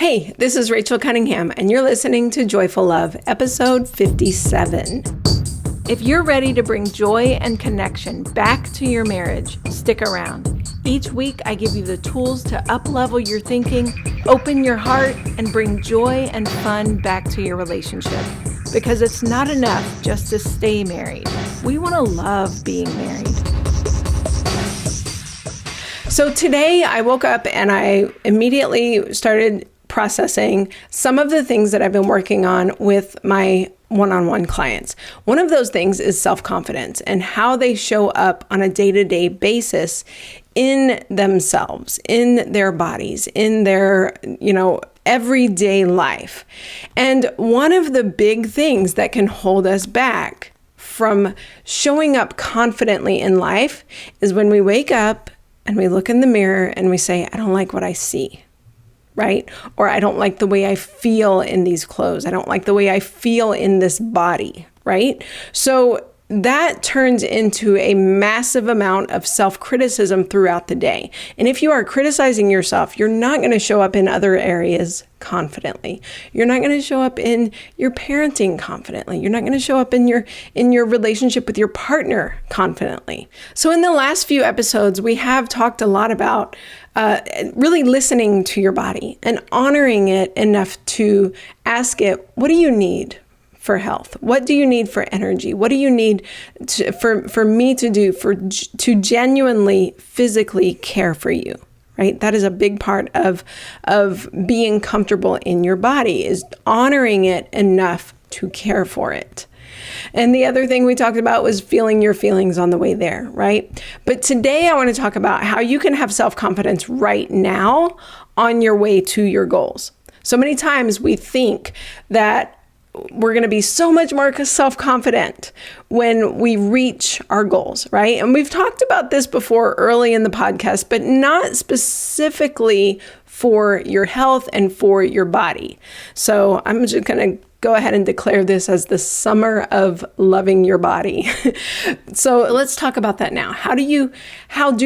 Hey, this is Rachel Cunningham, and you're listening to Joyful Love, episode 57. If you're ready to bring joy and connection back to your marriage, stick around. Each week, I give you the tools to up-level your thinking, open your heart, and bring joy and fun back to your relationship. Because it's not enough just to stay married. We want to love being married. So today, I woke up and I immediately started processing some of the things that I've been working on with my one-on-one clients. One of those things is self-confidence and how they show up on a day-to-day basis in themselves, in their bodies, in their, everyday life. And one of the big things that can hold us back from showing up confidently in life is when we wake up and we look in the mirror and we say, I don't like what I see. Right? Or I don't like the way I feel in these clothes. I don't like the way I feel in this body, right? So that turns into a massive amount of self-criticism throughout the day. And if you are criticizing yourself, you're not going to show up in other areas confidently. You're not going to show up in your parenting confidently. You're not going to show up in your relationship with your partner confidently. So in the last few episodes, we have talked a lot about really listening to your body and honoring it enough to ask it, what do you need for health? What do you need for energy? What do you need for me to do to genuinely physically care for you? Right? That is a big part of being comfortable in your body, is honoring it enough to care for it. And the other thing we talked about was feeling your feelings on the way there, right? But today I want to talk about how you can have self-confidence right now on your way to your goals. So many times we think that we're going to be so much more self-confident when we reach our goals, right? And we've talked about this before early in the podcast, but not specifically for your health and for your body. So I'm just going to go ahead and declare this as the summer of loving your body. So let's talk about that now. How do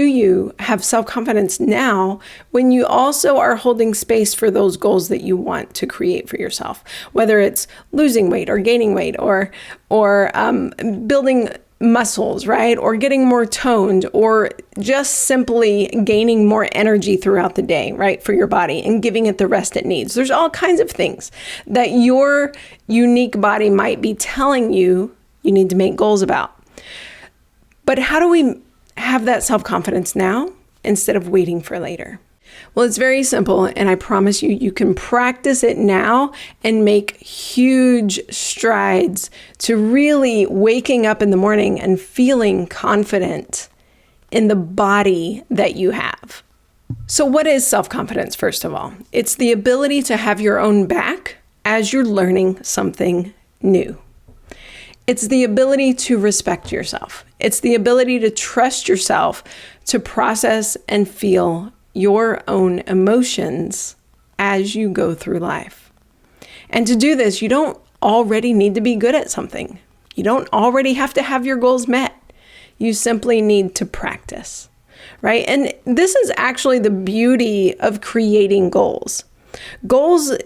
you have self-confidence now when you also are holding space for those goals that you want to create for yourself? Whether it's losing weight or gaining weight or building muscles, right? Or getting more toned, or just simply gaining more energy throughout the day, right? For your body and giving it the rest it needs. There's all kinds of things that your unique body might be telling you need to make goals about. But how do we have that self-confidence now instead of waiting for later? Well, it's very simple, and I promise you can practice it now and make huge strides to really waking up in the morning and feeling confident in the body that you have. So what is self-confidence, first of all? It's the ability to have your own back as you're learning something new. It's the ability to respect yourself. It's the ability to trust yourself to process and feel your own emotions as you go through life. And to do this, you don't already need to be good at something. You don't already have to have your goals met. You simply need to practice, right? And this is actually the beauty of creating goals. Goals,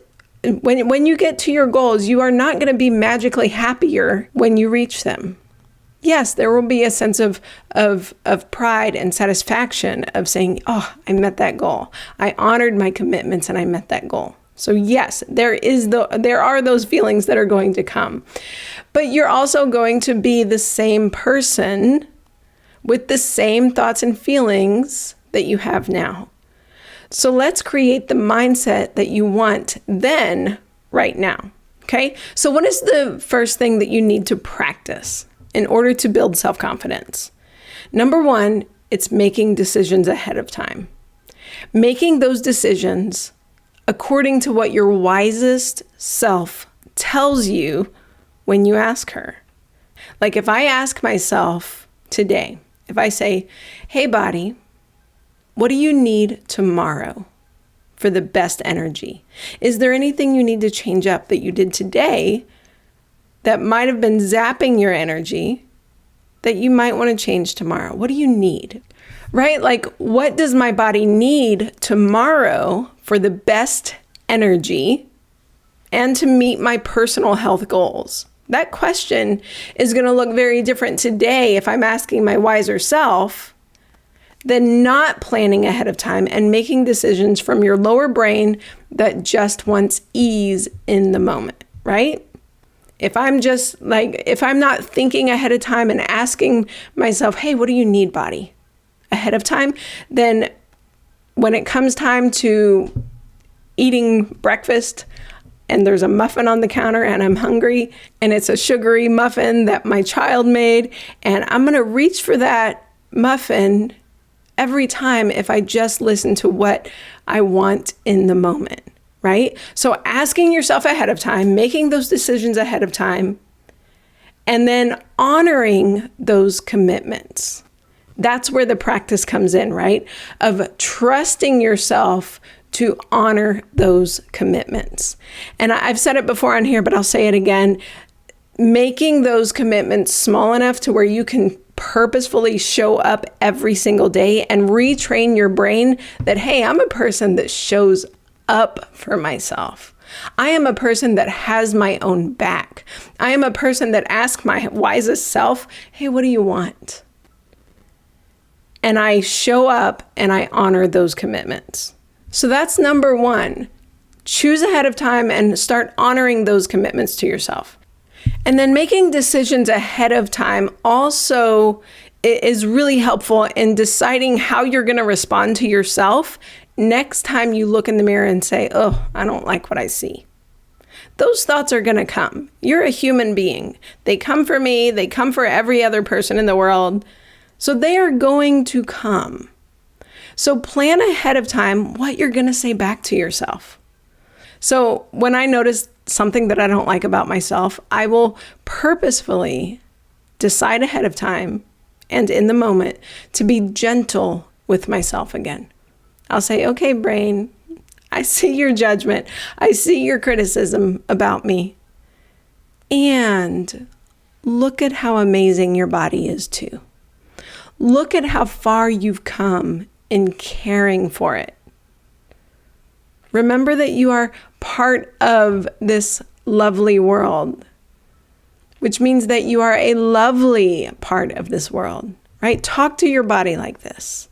when you get to your goals, you are not going to be magically happier when you reach them. Yes, there will be a sense of pride and satisfaction of saying, oh, I met that goal. I honored my commitments and I met that goal. So yes, there are those feelings that are going to come. But you're also going to be the same person with the same thoughts and feelings that you have now. So let's create the mindset that you want then, right now. Okay? So what is the first thing that you need to practice in order to build self-confidence? Number one, it's making decisions ahead of time. Making those decisions according to what your wisest self tells you when you ask her. Like if I ask myself today, if I say, hey body, what do you need tomorrow for the best energy? Is there anything you need to change up that you did today that might have been zapping your energy that you might want to change tomorrow? What do you need? Right? Like, what does my body need tomorrow for the best energy and to meet my personal health goals? That question is going to look very different today if I'm asking my wiser self than not planning ahead of time and making decisions from your lower brain that just wants ease in the moment, right? If I'm not thinking ahead of time and asking myself, hey, what do you need, body, ahead of time, then when it comes time to eating breakfast and there's a muffin on the counter and I'm hungry and it's a sugary muffin that my child made, and I'm going to reach for that muffin every time if I just listen to what I want in the moment, right? So asking yourself ahead of time, making those decisions ahead of time, and then honoring those commitments. That's where the practice comes in, right? Of trusting yourself to honor those commitments. And I've said it before on here, but I'll say it again. Making those commitments small enough to where you can purposefully show up every single day and retrain your brain that, hey, I'm a person that shows up for myself. I am a person that has my own back. I am a person that asks my wisest self, hey, what do you want? And I show up and I honor those commitments. So that's number one. Choose ahead of time and start honoring those commitments to yourself. And then making decisions ahead of time also is really helpful in deciding how you're going to respond to yourself next time you look in the mirror and say, oh, I don't like what I see. Those thoughts are going to come. You're a human being. They come for me. They come for every other person in the world. So they are going to come. So plan ahead of time what you're going to say back to yourself. So when I notice something that I don't like about myself, I will purposefully decide ahead of time and in the moment to be gentle with myself again. I'll say, okay, brain, I see your judgment. I see your criticism about me. And look at how amazing your body is too. Look at how far you've come in caring for it. Remember that you are part of this lovely world, which means that you are a lovely part of this world, right? Talk to your body like this.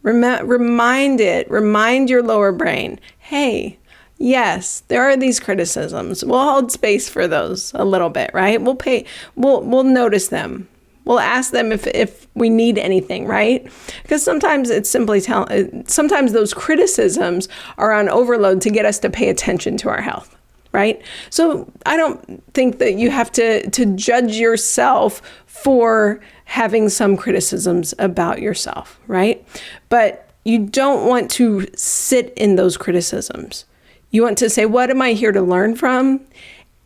Remind your lower brain, hey, yes, there are these criticisms. We'll hold space for those a little bit, right? We'll notice them. We'll ask them if we need anything, right? Because sometimes it's sometimes those criticisms are on overload to get us to pay attention to our health, right? So I don't think that you have to judge yourself for having some criticisms about yourself, right? But you don't want to sit in those criticisms. You want to say, what am I here to learn from?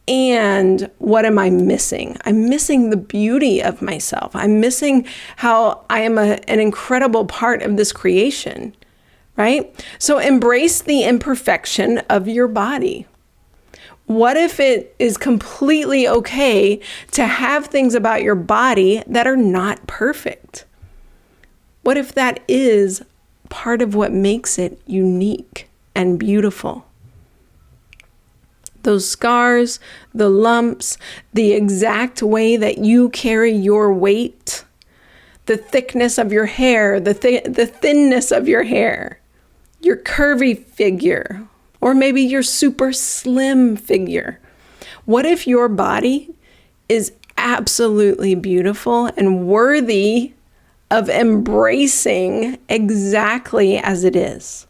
And what am I missing? I'm missing the beauty of myself. I'm missing how I am an incredible part of this creation, right? So embrace the imperfection of your body. What if it is completely okay to have things about your body that are not perfect? What if that is part of what makes it unique and beautiful? Those scars, the lumps, the exact way that you carry your weight, the thickness of your hair, the thinness of your hair, your curvy figure, or maybe your super slim figure. What if your body is absolutely beautiful and worthy of embracing exactly as it is?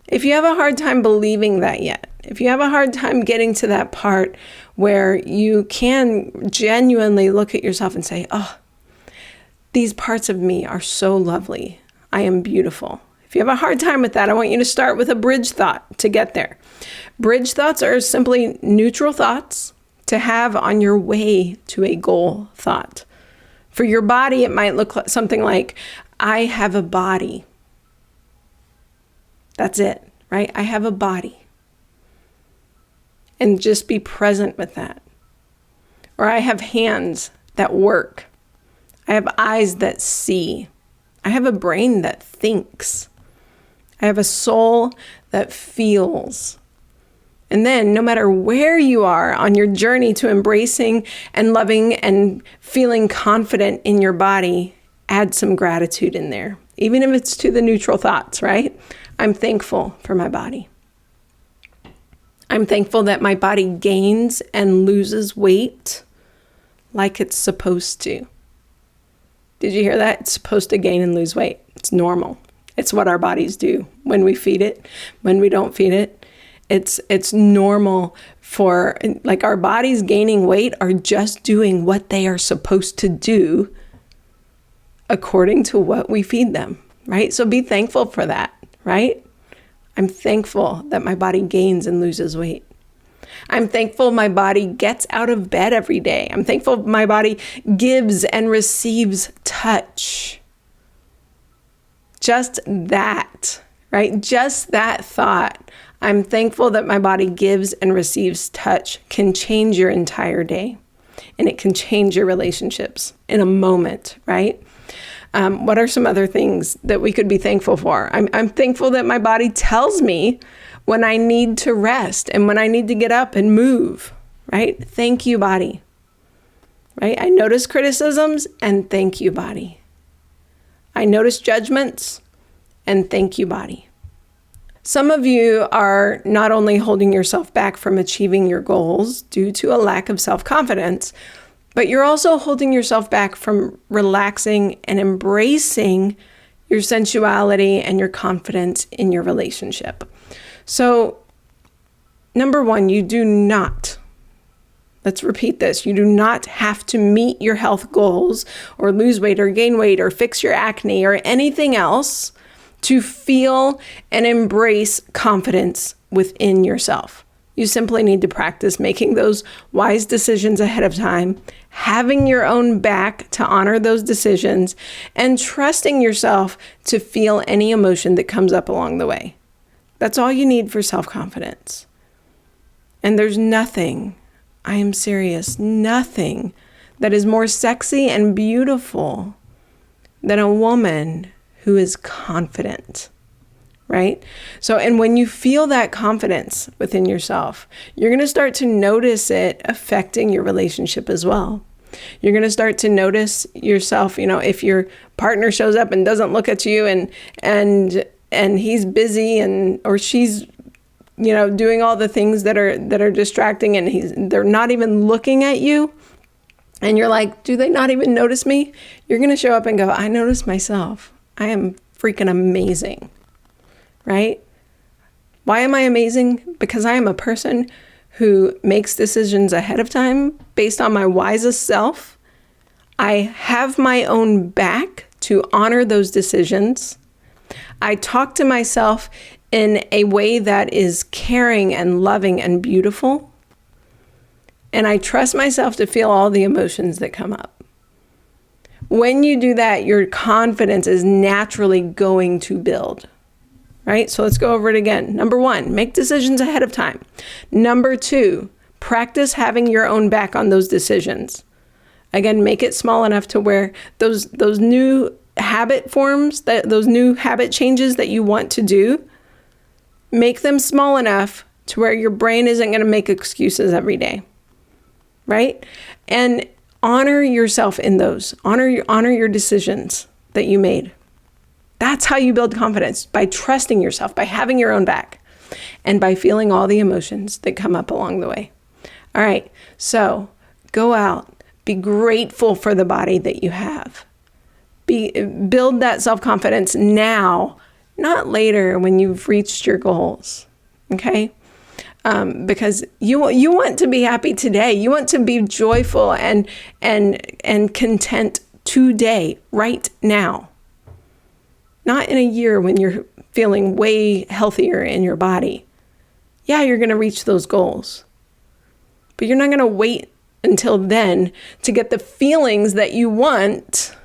If you have a hard time believing that yet, if you have a hard time getting to that part where you can genuinely look at yourself and say, oh, these parts of me are so lovely. I am beautiful. If you have a hard time with that, I want you to start with a bridge thought to get there. Bridge thoughts are simply neutral thoughts to have on your way to a goal thought. For your body, it might look like something like, I have a body. That's it, right? I have a body. And just be present with that. Or I have hands that work. I have eyes that see. I have a brain that thinks. I have a soul that feels. And then no matter where you are on your journey to embracing and loving and feeling confident in your body, add some gratitude in there, even if it's to the neutral thoughts, right? I'm thankful for my body. I'm thankful that my body gains and loses weight like it's supposed to. Did you hear that? It's supposed to gain and lose weight. It's normal. It's what our bodies do when we feed it, when we don't feed it. It's normal for, like, our bodies gaining weight are just doing what they are supposed to do according to what we feed them, right? So be thankful for that, right? I'm thankful that my body gains and loses weight. I'm thankful my body gets out of bed every day. I'm thankful my body gives and receives touch. Just that, right? Just that thought. I'm thankful that my body gives and receives touch can change your entire day, and it can change your relationships in a moment, right? What are some other things that we could be thankful for? I'm thankful that my body tells me when I need to rest and when I need to get up and move, right? Thank you, body, right? I notice criticisms and thank you, body. I notice judgments and thank you, body. Some of you are not only holding yourself back from achieving your goals due to a lack of self-confidence, but you're also holding yourself back from relaxing and embracing your sensuality and your confidence in your relationship. So, number one, you do not, let's repeat this, you do not have to meet your health goals or lose weight or gain weight or fix your acne or anything else to feel and embrace confidence within yourself. You simply need to practice making those wise decisions ahead of time, having your own back to honor those decisions, and trusting yourself to feel any emotion that comes up along the way. That's all you need for self-confidence. And there's nothing, I am serious, nothing that is more sexy and beautiful than a woman who is confident, right? So, and when you feel that confidence within yourself, you're going to start to notice it affecting your relationship as well. You're going to start to notice yourself, if your partner shows up and doesn't look at you and he's busy or she's, doing all the things that are distracting and they're not even looking at you. And you're like, do they not even notice me? You're going to show up and go, I notice myself. I am freaking amazing, right? Why am I amazing? Because I am a person who makes decisions ahead of time based on my wisest self. I have my own back to honor those decisions. I talk to myself in a way that is caring and loving and beautiful. And I trust myself to feel all the emotions that come up. When you do that, your confidence is naturally going to build, right? So let's go over it again. Number one, make decisions ahead of time. Number two, practice having your own back on those decisions. Again, make it small enough to where those new habit forms, those new habit changes that you want to do, make them small enough to where your brain isn't going to make excuses every day, right? And honor yourself in those. Honor your decisions that you made. That's how you build confidence, by trusting yourself, by having your own back, and by feeling all the emotions that come up along the way. All right, so go out. Be grateful for the body that you have. Build that self-confidence now, not later when you've reached your goals, okay? Because you want to be happy today. You want to be joyful and content today, right now. Not in a year when you're feeling way healthier in your body. Yeah, you're going to reach those goals. But you're not going to wait until then to get the feelings that you want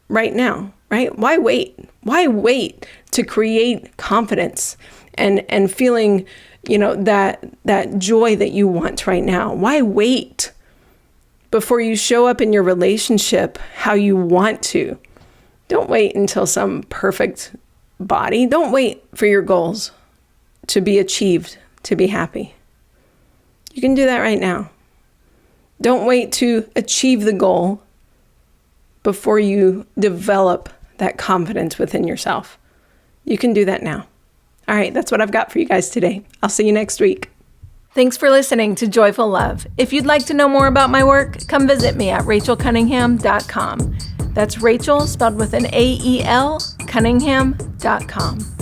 right now, right? Why wait? Why wait to create confidence and feeling, that joy that you want right now? Why wait before you show up in your relationship how you want to? Don't wait until some perfect body. Don't wait for your goals to be achieved to be happy. You can do that right now. Don't wait to achieve the goal before you develop that confidence within yourself. You can do that now. All right, that's what I've got for you guys today. I'll see you next week. Thanks for listening to Joyful Love. If you'd like to know more about my work, come visit me at rachelcunningham.com. That's Rachel, spelled with an A-E-L, Cunningham.com.